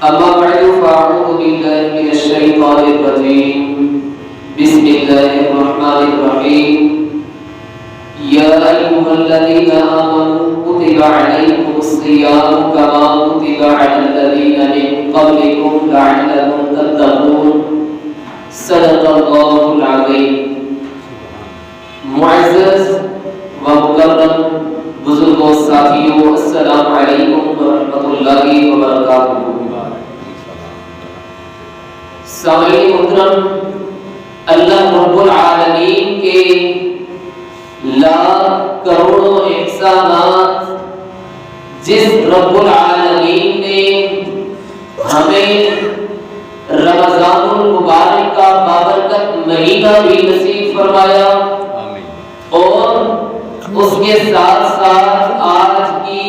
أما بعد فأعوذ بالله من الشيطان الرجيم بسم الله الرحمن الرحيم يا أيها الذين آمنوا كتب عليكم الصيام كما كتب على الذين من قبلكم لعلكم تتقون صدق الله العظيم. معزز و مکرم بزرگوں ساتھیوں، السلام علیکم ورحمۃ اللہ وبرکاتہ. سامعین محترم، اللہ رب العالمین کے لاکھ کروڑوں احسانات جس رب العالمین نے ہمیں رمضان المبارک کا بابرکت مہینہ بھی نصیب فرمایا اور اس کے ساتھ ساتھ آج کی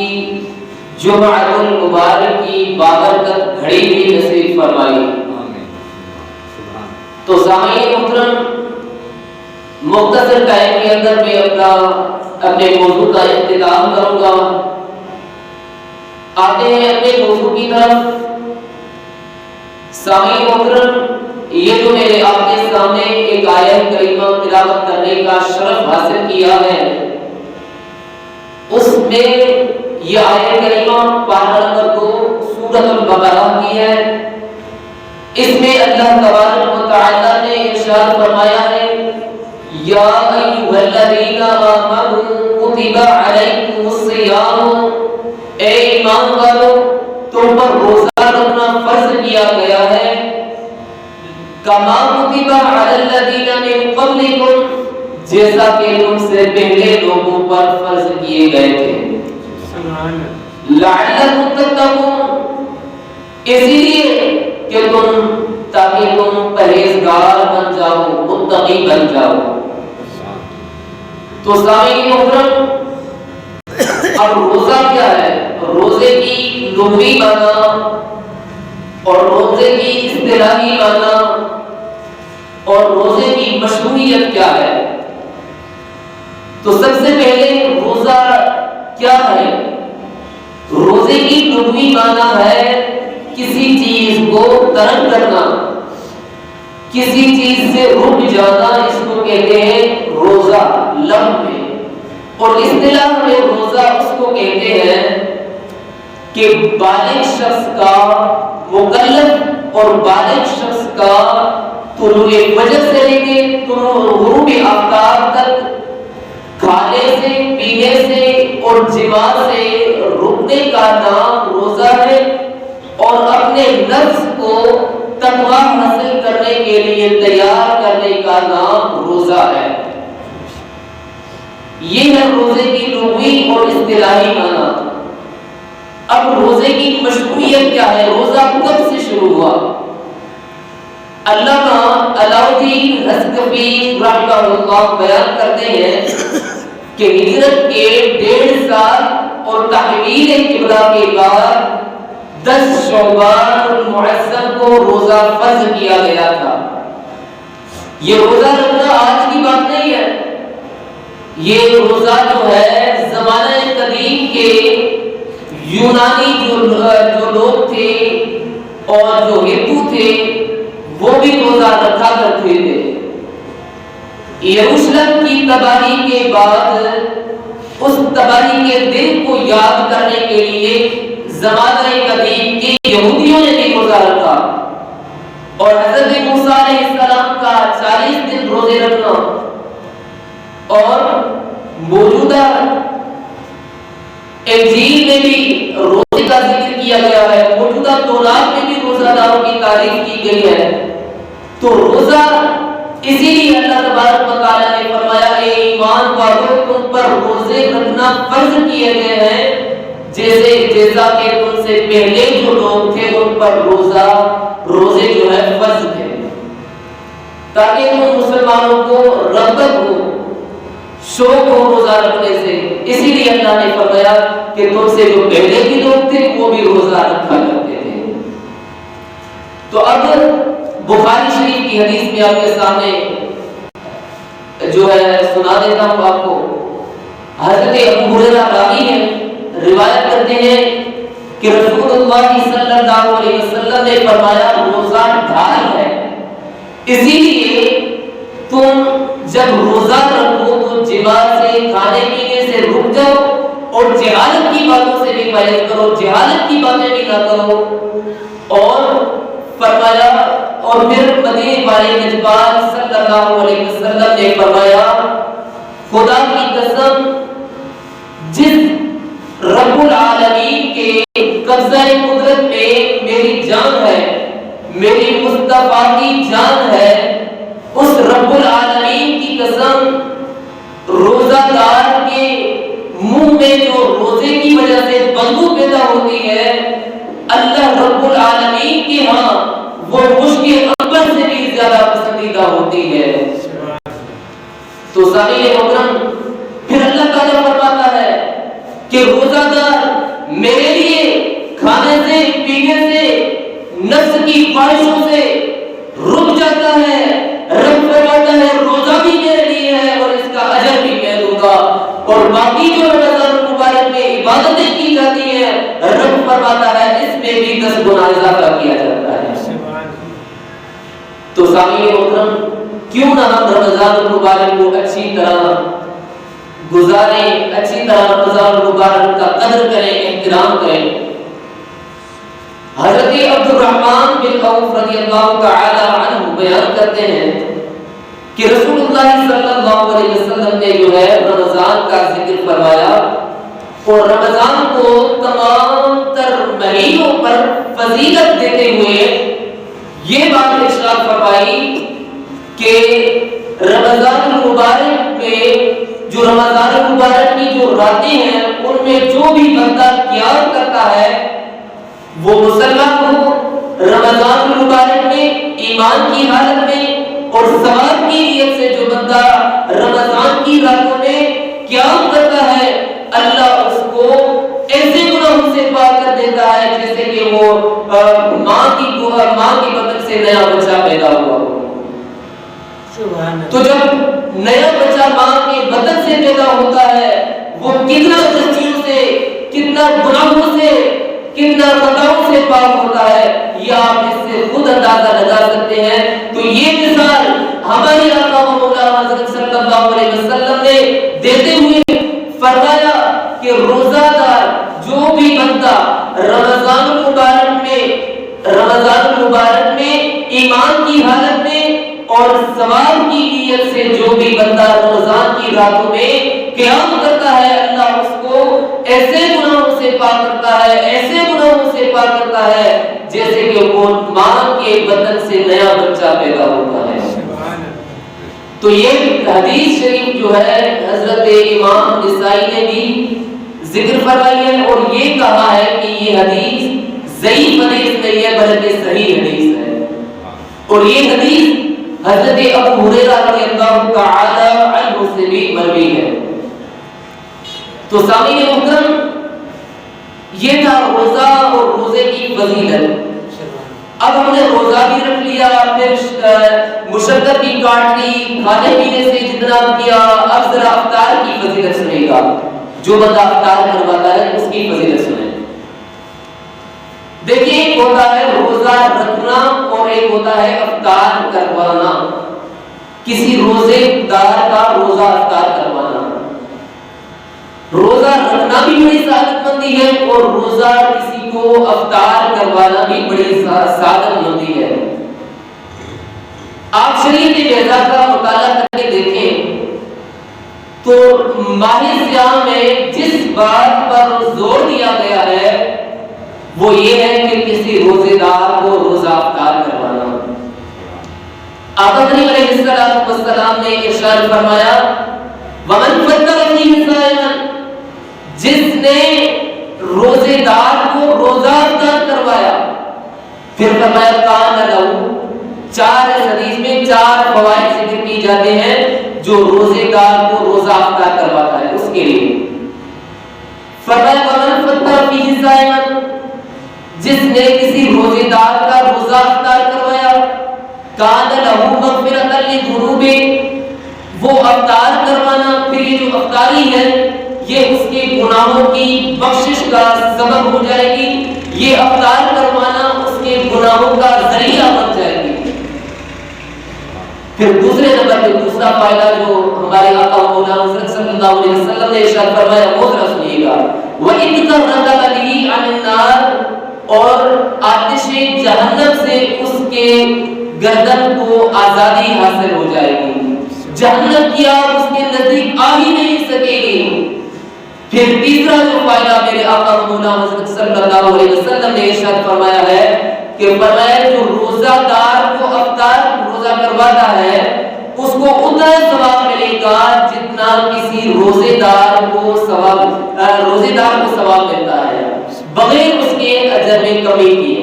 جمعۃ المبارک کی بابرکت گھڑی بھی نصیب فرمائی. تو سامعین محترم، مختصر ٹائم کے اندر میں اپنے موضوع کا اختتام کروں گا. آتے ہیں اپنے موضوع کی طرف. سامعین محترم، یہ جو میرے آپ کے سامنے ایک آیت کریمہ تلاوت کرنے کا شرف حاصل کیا ہے، اس میں یہ آیت کریمہ پارہ نمبر 2 سورۃ البقرہ کی ہے. اس میں اللہ تبارک و تعالی نے ارشاد فرمایا ہے یا ایھا الذین آمنوا کتب علیکم الصیام، اے ایمان والو تم پر روزہ رکھنا فرض کیا گیا ہے. کما کتب علی الذین من قبلکم، جیسا کہ تم سے پہلے لوگوں پر فرض کیے گئے تھے. لعلکم تتقون، اسی لیے کہ تاکہ تم پرہیزگار بن جاؤ، متقی بن جاؤ. تو سامعین محترم، اب روزہ کیا ہے؟ روزے کی لغوی معنی اور روزے کی اصطلاحی معنی اور روزے کی مشروعیت کیا ہے؟ تو سب سے پہلے روزہ کیا ہے؟ روزے کی لغوی معنی ہے کسی چیز کو ترک کرنا، کسی چیز سے رک جانا، اس کو کہتے ہیں روزہ لفظ میں. اور اصطلاح میں روزہ اس کو کہتے ہیں کہ بالغ شخص کا، مکلف اور بالغ شخص کا طلوع فجر سے لے کے غروب آفتاب تک کھانے سے، پینے سے اور جماع سے رکنے کا نام روزہ ہے. اور اپنے نفس کو تقوی حاصل کرنے کے لیے تیار کرنے کا نام روزہ ہے. یہ ہے روزے کی لغوی اور اصطلاحی معنی. اب روزے کی مشروعیت کیا ہے؟ روزہ کب سے شروع ہوا؟ علامہ علاؤالدین حصکفی رحمہ اللہ بیان کرتے ہیں کہ ہجرت کے 1.5 سال اور تحویل قبلہ کے بعد 10 شعبان المعظم کو روزہ فرض کیا گیا تھا. یہ روزہ رکھنا آج کی بات نہیں ہے. یہ روزہ جو ہے زمانہ قدیم کے یونانی جو لوگ تھے اور جو ہندو تھے وہ بھی روزہ رکھا کرتے تھے. یروشلم کی تباہی کے بعد اس تباہی کے دن کو یاد کرنے کے لیے زمانہ قدیم کے یہودیوں نے بھی روزہ رکھا. اور حضرت موسیٰ علیہ السلام کا 40 دن روزے رکھنا اور موجودہ انجیل میں بھی روزے کا ذکر کیا گیا ہے، موجودہ تورات میں بھی روزہ داروں کی تعریف کی گئی ہے. تو روزہ اسی لیے اللہ تبارک و تعالی نے فرمایا اے ایمان والو تم پر روزے رکھنا فرض کیے گئے ہیں جیسا کہ تم سے پہلے جو لوگ تھے ان پر روزے جو ہے فرض تھے، تاکہ تم مسلمانوں کو رغبت ہو، شوق ہو روزہ رکھنے سے. اسی لیے اللہ نے فرمایا کہ تم سے جو پہلے بھی لوگ تھے وہ بھی روزہ رکھا کرتے تھے. تو اب بخاری شریف کی حدیث میں آپ کے سامنے جو ہے سنا دیتا ہوں آپ کو. حضرت ابو ہریرہ راوی ہیں، روایت کرتے ہیں کہ رسول اللہ صلی اللہ علیہ وسلم نے فرمایا روزہ ڈھال ہے، اسی لیے تم جب روزہ رکھو تو جماع سے، کھانے پینے سے رک جاؤ اور جہالت کی باتوں سے بھی پرہیز کرو، جہالت کی باتیں بھی نہ کرو۔ اور فرمایا، اور پھر مدینے والے نجبان صلی اللہ علیہ وسلم نے فرمایا خدا کی قسم جس رب العالمین کے قبضہ قدرت میں میری جان ہے، میری مصطفیٰ کی جان ہے، اس رب العالمین کی قسم روزہ دار کے منہ میں جو روزے کی وجہ سے بدبو پیدا ہوتی ہے، اللہ رب العالمین کے ہاں وہ مشک عنبر سے بھی زیادہ پسندیدہ ہوتی ہے۔ تو سامعین محترم، پھر اللہ تعالیٰ فرماتا ہے کہ روزہ دار میرے لیے کھانے سے، پینے سے، نفس کی خواہشوں سے رک جاتا ہے۔ رب فرماتا ہے روزہ بھی میرے لیے ہے اور اس کا اجر بھی میں دوں گا، اور باقی جو رمضان المبارک میں عبادتیں کی جاتی ہیں رب فرماتا ہے اس میں بھی 10 گنا اضافہ کیا جاتا ہے۔ تو سامعین محترم، کیوں نہ ہم رمضان المبارک کو اچھی طرح گزاریں، اچھی طرح رمضان المبارک کا قدر کریں، احترام کریں۔ حضرت عبد الرحمن بن عوف رضی اللہ تعالی عنہ بیان کرتے ہیں کہ رسول اللہ صلی اللہ علیہ وسلم نے جو ہے رمضان کا ذکر فرمایا اور رمضان کو تمام تر مہینوں پر فضیلت دیتے ہوئے یہ بات ارشاد فرمائی کہ رمضان المبارک میں جو رمضان المبارک کی جو راتیں ہیں ان میں جو بھی بندہ قیام کرتا ہے وہ مسلمان ہو رمضان المبارک میں ایمان کی حالت میں اور ثواب کی نیت سے جو بندہ رمضان کی راتوں میں قیام کرتا ہے اللہ اس کو ایسے گناہوں سے پاک کر دیتا ہے جیسے کہ وہ ماں کی بطن سے نیا بچہ پیدا ہوا۔ تو جب نیا بچہ ماں کے بطن سے پیدا ہوتا ہے وہ کتنا غلطیوں سے، کتنا گناہوں سے، کتنا خطاؤں سے پاک ہوتا ہے، یہ آپ اس سے خود اندازہ لگا سکتے ہیں۔ تو یہ مثال ہمارے آقا و مولا حضرت صلی اللہ علیہ وسلم نے دیتے ہوئے فرمایا کہ روزہ دار جو بھی بندہ رمضان المبارک میں ایمان کی حالت میں اور ثواب کی نیت سے جو بھی بندہ رمضان کی راتوں میں قیام کرتا ہے اللہ اس کو ایسے گناہوں سے پاک کرتا ہے، ایسے گناہوں سے پاک کرتا ہے جیسے کہ وہ ماں کے بدن سے نیا بچہ پیدا ہوتا ہے۔ تو یہ حدیث شریف جو ہے حضرت امام نسائی نے بھی ذکر فرمائی ہے اور یہ کہا ہے کہ یہ حدیث ضعیف حدیث نہیں ہے بلکہ صحیح حدیث ہے، اور یہ حدیث حضرت ابو ہریرہ رضی اللہ تعالی عنہ سے بھی مروی ہے۔ تو سامعین محترم، یہ تھا روزہ اور روزے کی فضیلت۔ اب ہم نے روزہ بھی رکھ لیا، پھر مشقت بھی کاٹ لی، کھانے پینے سے اجتناب کیا، اب ذرا افطار کی فضیلت سنے گا۔ جو بندہ افطار کرواتا ہے اس کی فضیلت سنیں۔ دیکھیے ایک ہوتا ہے روزہ رکھنا اور ایک ہوتا ہے افطار کروانا، کسی روزے دار کا روزہ افطار کروانا۔ روزہ رکھنا بھی بڑی سعادت مندی ہے اور روزہ کسی کو افطار کروانا بھی بڑی سعادت مندی ہے۔ آپ شریعت بیضا کا مطالعہ کر کے دیکھیں تو ماہ صیام میں جس بات پر زور دیا گیا ہے وہ یہ ہے کہ کسی روزے دار کو روزہ افطار کروانا۔ آقا کریم علیہ السلام نے ارشاد فرمایا وَمَنْ فَطَّرَ فِيهِ صَائِمًا، جس نے روزے دار کو روزہ افطار کروایا، پھر فرمایا کان لہو، چار حدیث میں 4 فوائد ذکر کی جاتے ہیں جو روزے دار کو روزہ افطار کرواتا ہے اس کے لیے۔ فرمایا وَمَنْ فَطَّرَ فِيهِ صَائِمًا، جس نے کسی روزے دار کا روزہ افطار کروایا، کان لہو مغفرۃ لذنوبہ، وہ افطار کروانا، پھر یہ جو افطاری ہے یہ اس کے گناہوں کی بخشش کا سبب ہو جائے گی، یہ افطار کروانا اس کے گناہوں کا ذریعہ بن جائے گی۔ پھر دوسرے نمبر پہ دوسرا فائدہ جو ہمارے آقا مولانا حضرت صلی اللہ علیہ وسلم نے ارشاد فرمایا، وہ ذرا سنیے گا، وَإِنْ بِهِ عَنِ النَّارِ، اور آتش جہنم سے اس کے گردن کو آزادی حاصل ہو جائے گی، جہنم کی آگ اس کے نزدیک آ ہی نہیں سکے گی۔ پھر تیسرا جو فائدہ میرے آقا مولانا حضرت صلی اللہ علیہ وسلم نے ارشاد فرمایا ہے کہ فرمایا جو روزہ دار کو افطار روزہ کرواتا ہے اس کو اتنا ثواب ملے گا جتنا کسی روزے دار کو ثواب ملتا ہے، بغیر اس کے اجر میں کمی کیے۔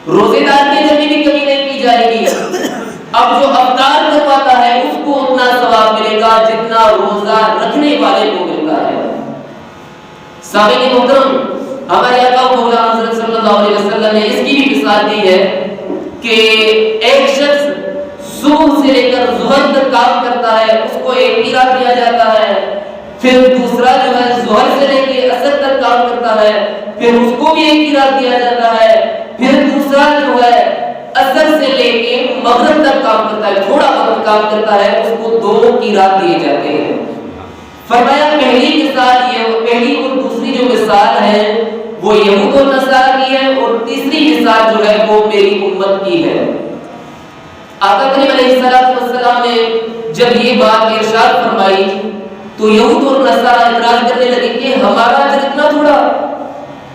روزے دار کے اجر میں بھی کمی نہیں کی جائے گی۔ اب جو افطار کرواتا ہے اس کو اتنا ثواب ملے گا جتنا روزہ رکھنے والے کو ملتا ہے۔ سامعین محترم، ہمارے آقا مولانا حضرت صلی اللہ علیہ وسلم نے اس کی بھی مثال دی ہے کہ ایک شخص صبح سے لے کر ظہر تک کام کرتا ہے، اس کو ایک قیراط دیا جاتا ہے۔ پھر دوسرا جو ہے ظہر سے لے کے عصر تک کام کرتا ہے، پھر اس کو بھی ایک قیراط دیا جاتا ہے۔ پھر دوسرا جو ہے عصر سے لے کے مغرب تک کام کرتا ہے، تھوڑا وقت کام کرتا ہے، اس کو 2 قیراط دیے جاتے ہیں۔ فرمایا پہلی مثال یہ، پہلی اور دوسری جو مثال ہے وہ یہود و نصارہ کی ہے، اور تیسری مثال جو ہے وہ میری امت کی ہے۔ آقا کریم علیہ السلام نے جب یہ بات ارشاد فرمائی تو یہود اور نصارہ اعتراض کرنے لگے کہ ہمارا اجر اتنا تھوڑا۔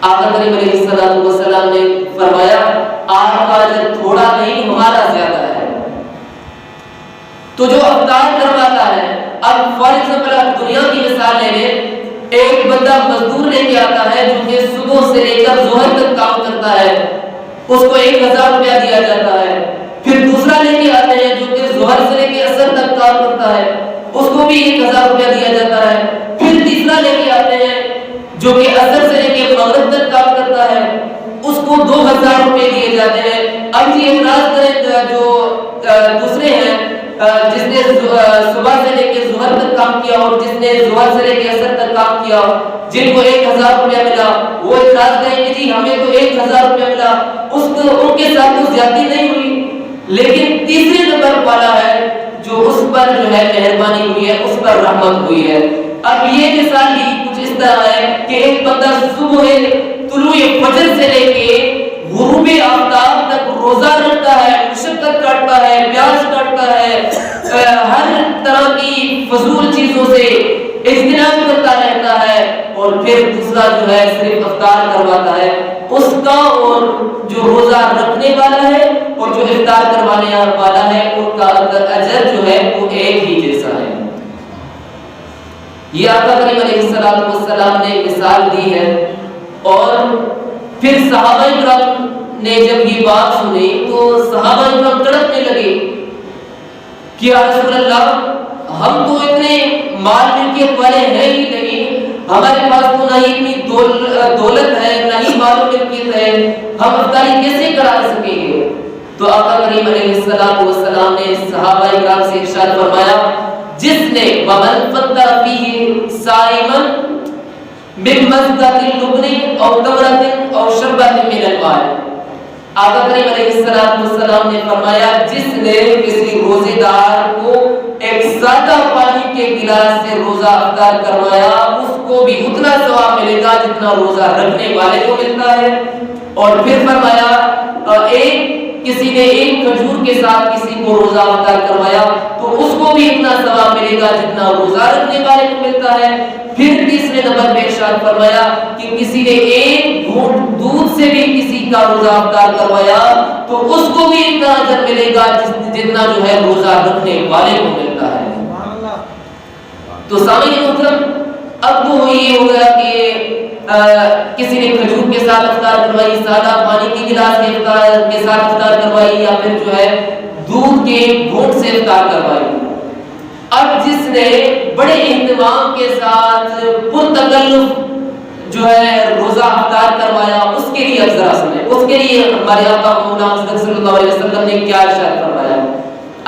آقا کریم علیہ السلام نے فرمایا آپ کا اجر تھوڑا نہیں، ہمارا زیادہ ہے۔ تو جو افطار کرواتا ہے، اب فار ایگزامپل آپ دنیا کی مثال لے لیں، ایک بندہ مزدور لے کے آتا ہے جو کہ صبح سے لے کر ظہر تک کام کرتا ہے، اس کو 1000 روپیہ دیا جاتا ہے۔ پھر دوسرا لے کے آتے ہیں جو کہ ظہر سے لے کے عصر تک کام کرتا ہے، اس کو بھی 1000 روپیہ دیا جاتا ہے۔ پھر تیسرا لے کے آتے ہیں جو کہ عصر سے لے کے مغرب تک کام کرتا ہے، اس کو 2000 روپے دیے جاتے ہیں۔ اب یہ اعتراض کریں جو دوسرے ہیں، جس نے صبح سے لے کے ظہر تک کام کیا اور جس نے ظہر سے لے کے عصر تک کام کیا، جن کو 1000 روپیہ ملا، وہ اعتراض کریں کہ جی ہمیں تو 1000 روپیہ ملا، ان کے ساتھ تو زیادتی نہیں ہوئی۔ لیکن تیسرے نمبر والا ہے جو اس پر جو ہے مہربانی ہوئی ہے، اس پر رحمت ہوئی ہے۔ اب یہ مثال ہی کچھ اس طرح ہے کہ ایک بندہ صبح طلوع فجر سے لے کے غروب آفتاب تک روزہ رکھتا ہے، مشقت کرتا ہے، پیاس کرتا ہے، ہر طرح کی فضول چیزوں سے اجتناب کرتا رہتا ہے، اور پھر دوسرا جو ہے صرف افطار کرواتا ہے، اس کا اور جو روزہ رکھنے والا ہے اور جو افطار کروانے والا ہے ان کا اجر جو ہے وہ ایک ہی جیسا ہے۔ یہ آقا کریم علیہ السلام نے مثال دی ہے۔ اور پھر صحابہ کرام نے جب یہ بات سنی تو صحابہ کرام تڑپنے لگے کہ یا رسول اللہ، ہم تو اتنے مال ملکیت والے ہیں ہی نہیں، ہمارے پاس تو نہ ہی اتنی دولت ہے، نہ ہی مال و ملکیت ہے، ہم افطاری کیسے کرا سکیں گے؟ تو آقا کریم علیہ السلام نے صحابہ کرام سے ارشاد فرمایا، جس نے ومن فطر فیہ صائما من مزقۃ اللبن او تمرۃ او شربۃ من الماء، آقا کریم علیہ السلام نے فرمایا جس نے کسی روزے دار کو ایک سادہ پانی کے گلاس سے روزہ افطار کروایا، اس کو بھی اتنا ثواب ملے گا جتنا روزہ رکھنے والے کو ملتا ہے۔ اور پھر فرمایا کسی نے ایک کھجور کے ساتھ کسی کو روزہ افطار کروایا تو اس کو بھی اتنا ثواب ملے گا جتنا روزہ رکھنے والے کو ملتا ہے۔ پھر تیسرے نمبر پہ ارشاد فرمایا کہ کسی نے ایک گھونٹ دودھ سے بھی کسی کا روزہ افطار کروایا تو اس کو بھی اتنا اجر ملے گا جتنا جو ہے روزہ رکھنے والے کو ملتا ہے۔ تو سامعین محترم، اب تو یہ ہو گیا کہ کسی نے کھجور کے ساتھ افطار کروائی، سادہ پانی کی گلاس کے ساتھ افطار کروائی، یا پھر جو ہے دودھ کے گھونٹ سے افطار کروائی۔ اب جس نے بڑے اہتمام کے ساتھ پرتکلف جو ہے روزہ افطار کروایا، اس کے لیے اب ذرا سنیں، اس کے لیے ہمارے آقا مولانا صلی اللہ علیہ وسلم نے کیا ارشاد فرمایا۔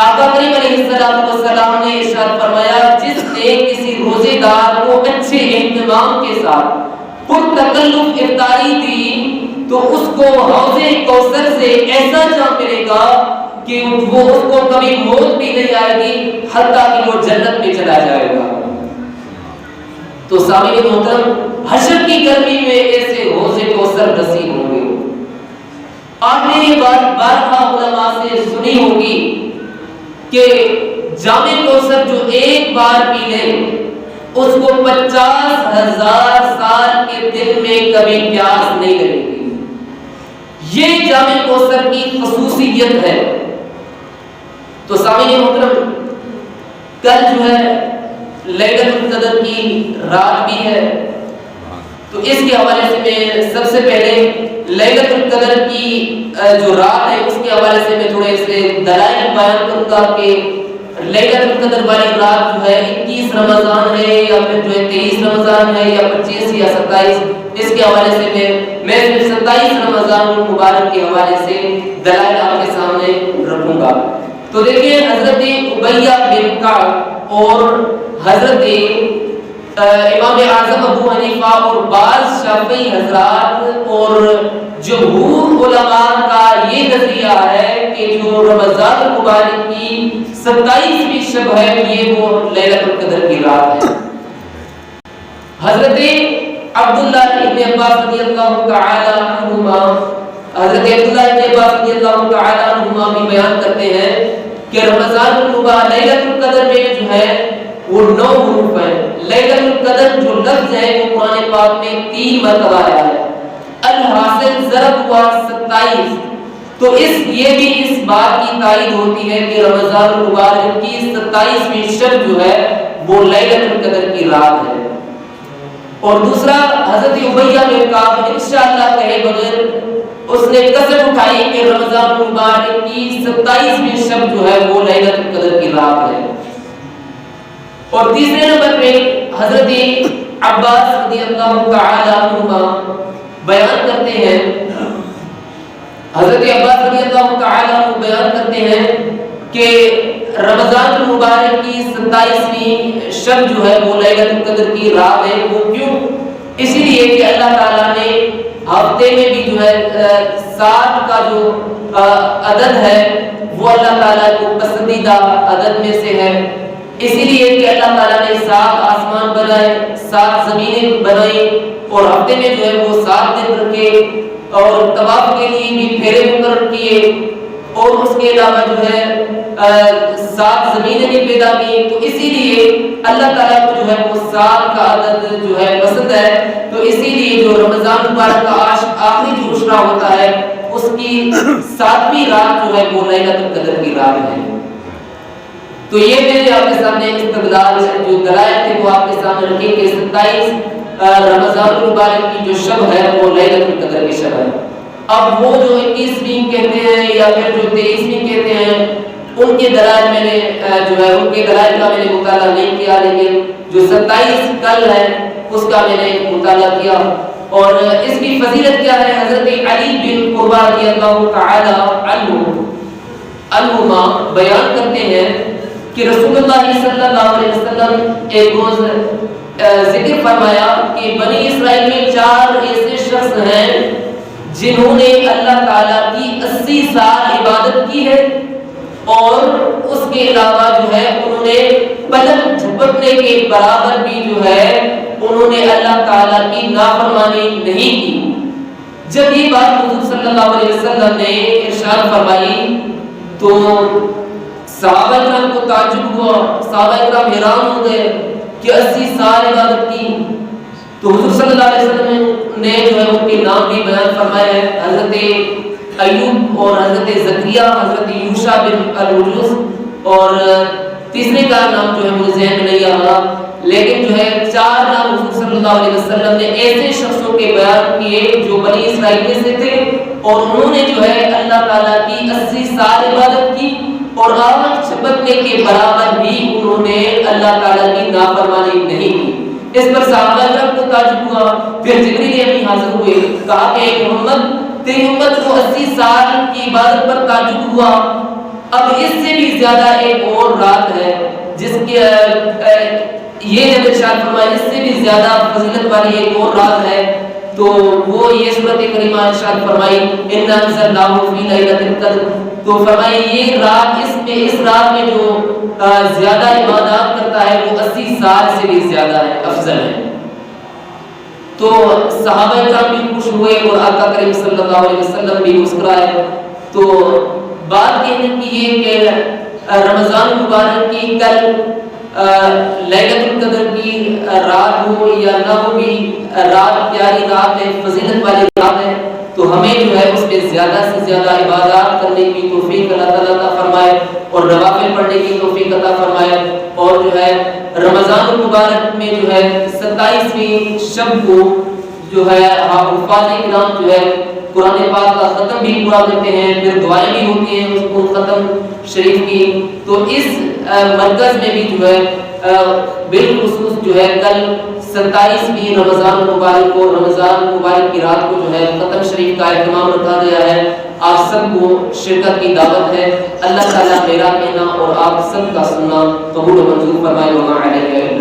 آقا کریم علیہ السلام نے ارشاد فرمایا جس نے کسی روزے دار کو اچھے اہتمام کے ساتھ پرتکلف افطاری دی تو اس کو حوض کوثر سے ایسا جام ملے گا کہ وہ اس کو کبھی موت بھی نہیں آئے گی حتیٰ کہ وہ جنت میں چلا جائے گا۔ تو سامعین محترم، حشر کی گرمی میں ایسے حوض کوثر نصیب ہوں گے۔ آپ نے یہ بات بارہا علماء سے سنی ہوگی کہ جام کوثر جو ایک بار پی لے اس کو 50,000 سال کے دل میں کبھی پیاس نہیں لگے گی۔ یہ جام کوثر کی خصوصیت ہے۔ تو سامعین محترم، کل جو ہے لیلۃ القدر کی رات بھی ہے، تو اس کے حوالے سے میں سب سے پہلے لیلۃ القدر کی جو رات ہے اس کے حوالے سے میں تھوڑے سے دلائل بیان کروں گا کہ لیلۃ القدر والی رات جو ہے 21 رمضان ہے یا پھر جو ہے 23 رمضان ہے یا 25 یا 27، اس کے حوالے سے میں صرف 27 رمضان المبارک کے حوالے سے دلائل آپ کے سامنے رکھوں گا۔ تو دیکھیں، حضرت امیہ بن کعب اور حضرت امام اعظم ابو حنیفہ اور بعض شافعی حضرات اور جمہور علماء کا یہ نظریہ ہے کہ جو رمضان المبارک کی 27ویں شب ہے یہ وہ لیلۃ القدر کی رات ہے۔ حضرت عبداللہ ابن عباس رضی اللہ تعالی عنہما بھی بیان کرتے ہیں کہ رمضان المبارک لیلۃ القدر میں جو ہے وہ 9 حروف ہیں۔ لیلۃ القدر جو لفظ ہے وہ قرآن پاک میں 3 مرتبہ آیا ہے، الحاصل ضرب ہوا 27۔ تو یہ بھی اس بات کی تائید ہوتی ہے کہ رمضان المبارک کی 27ویں شب جو ہے وہ لیلۃ القدر کی رات ہے۔ اور دوسرا، حضرت امیہ بن کعب انشاءاللہ کہے بغیر اس نے قسم اٹھائی کہ رمضان المبارک کی 27ویں شب جو ہے وہ لیلۃ القدر کی رات ہے۔ اور تیسرے نمبر پہ حضرت عباس رضی اللہ تعالی عنہما بیان کرتے ہیں، حضرت عباس رضی اللہ تعالی عنہ بیان کرتے ہیں کہ رمضان المبارک کی 27ویں شب جو ہے وہ لیلۃ القدر کی رات ہے۔ وہ کیوں؟ اسی لیے کہ اللہ تعالیٰ نے ہفتے میں بھی جو ہے 7 کا جو عدد ہے وہ اللہ تعالیٰ کو پسندیدہ عدد میں سے ہے، اسی لیے کہ اللہ تعالیٰ نے 7 آسمان بنائے، 7 زمینیں بنائی اور ہفتے میں جو ہے وہ 7 دن رکھے اور طواف کے لیے بھی پھیرے مقرر کیے اور اس کے علاوہ جو ہے 7 زمینیں بھی پیدا کی۔ تو اسی لیے اللہ تعالیٰ کو جو ہے وہ 7 کا عدد جو ہے پسند ہے، تو اسی لیے جو رمضان مبارک کا آخری جو عشرہ ہوتا ہے اس کی 7ویں رات جو ہے وہ لیلۃ القدر کی رات ہے۔ تو یہ میرے آپ کے سامنے استدلال جو دلائل تھے وہ آپ کے سامنے رکھے کہ 27 رمضان المبارک کی جو شب ہے وہ لیلۃ القدر کی شب ہے۔ اب وہ جو 21ویں کہتے ہیں یا پھر جو 23ویں کہتے ہیں ان کے دلائل میں نے جو ہے ان کے دلائل کا میں نے مطالعہ نہیں کیا، لیکن جو 27 کل ہے اس کا میں نے مطالعہ کیا۔ اور اس کی فضیلت کیا ہے؟ حضرت علی بن قربہ رضی اللہ تعالی عنہما بیان کرتے ہیں کہ رسول اللہ صلی اللہ علیہ وسلم ایک روز ذکر فرمایا کہ بنی اسرائیل میں 4 ایسے شخص ہیں جنہوں نے اللہ تعالیٰ کی 80 سال عبادت کی ہے اور اس کے علاوہ جو ہے انہوں نے پلک جھپکنے کے برابر بھی جو ہے انہوں نے اللہ تعالیٰ کی نافرمانی نہیں کی۔ جب یہ بات حضور صلی اللہ علیہ وسلم نے ارشاد فرمائی تو صحابہ کرام کو تعجب ہوا، صحابہ کرام حیران ہو گئے کہ 80 سال عبادت کی۔ تو حضور صلی اللہ علیہ وسلم نے جو ہے ان کے نام بھی بیان فرمائے ہیں، حضرت ایوب اور حضرت زکریا، حضرت یوشع بن العجوز، اور تیسرے کا نام جو ہے مجھے ذہن میں نہیں آ رہا، لیکن جو ہے 4 نام حضور صلی اللہ علیہ وسلم نے ایسے شخصوں کے بیان کیے جو بنی اسرائیل میں سے تھے اور انہوں نے جو ہے اللہ تعالیٰ کی 80 سال عبادت کی اور آنکھ جھپکنے کے برابر بھی انہوں نے اللہ تعالیٰ کی نافرمانی نہیں کی۔ اس پر صحابہ کرام کو تعجب ہوا، پھر جبریل امین حاضر ہوئے، کہا کہ محمد تیری امت کو 80 سال کی عبادت پر تعجب ہوا، اب اس سے بھی زیادہ ایک اور رات ہے جس کے یہ جب ارشاد فرمایا اس سے بھی زیادہ فضیلت والی ایک اور رات ہے تو وہ یہ سورۃ کریمہ ارشاد فرمائی انا انزلناہ فی لیلۃ القدر، تو فرمائی یہ رات اس رات میں جو زیادہ عبادات کرتا ہے وہ 80 سال سے بھی زیادہ ہے، افضل ہے۔ تو صحابہ کرام بھی خوش ہوئے اور آقا کریم صلی اللہ علیہ وسلم بھی مسکرائے۔ تو بات کہنے کی یہ کہ رمضان مبارک کی کل لیلۃ القدر کی رات ہو یا نہ ہو بھی رات پیاری رات ہے، فضیلت والی رات ہے، تو ہمیں جو ہے اس میں زیادہ سے زیادہ عبادات کرنے کی توفیق اللہ تعالیٰ عطا فرمائے اور نوافل پڑھنے کی توفیق عطا فرمائے، اور جو ہے رمضان المبارک میں جو ہے 27ویں شب کو جو ہے حفاظ کرام جو ہے قرآن پاک کا ختم بھی پورا کرتے ہیں، پھر دعائیں بھی ہوتی ہیں اس کو ختم شریف کی۔ تو اس مرکز میں بھی جو ہے بالخصوص جو ہے کل 27ویں رمضان مبارک کو، رمضان مبارک کی رات کو جو ہے ختم شریف کا اہتمام رکھا گیا ہے۔ آپ سب کو شرکت کی دعوت ہے۔ اللہ تعالیٰ میرا کہنا اور آپ سب کا سننا قبول و منظور فرمائے۔ وما علیہ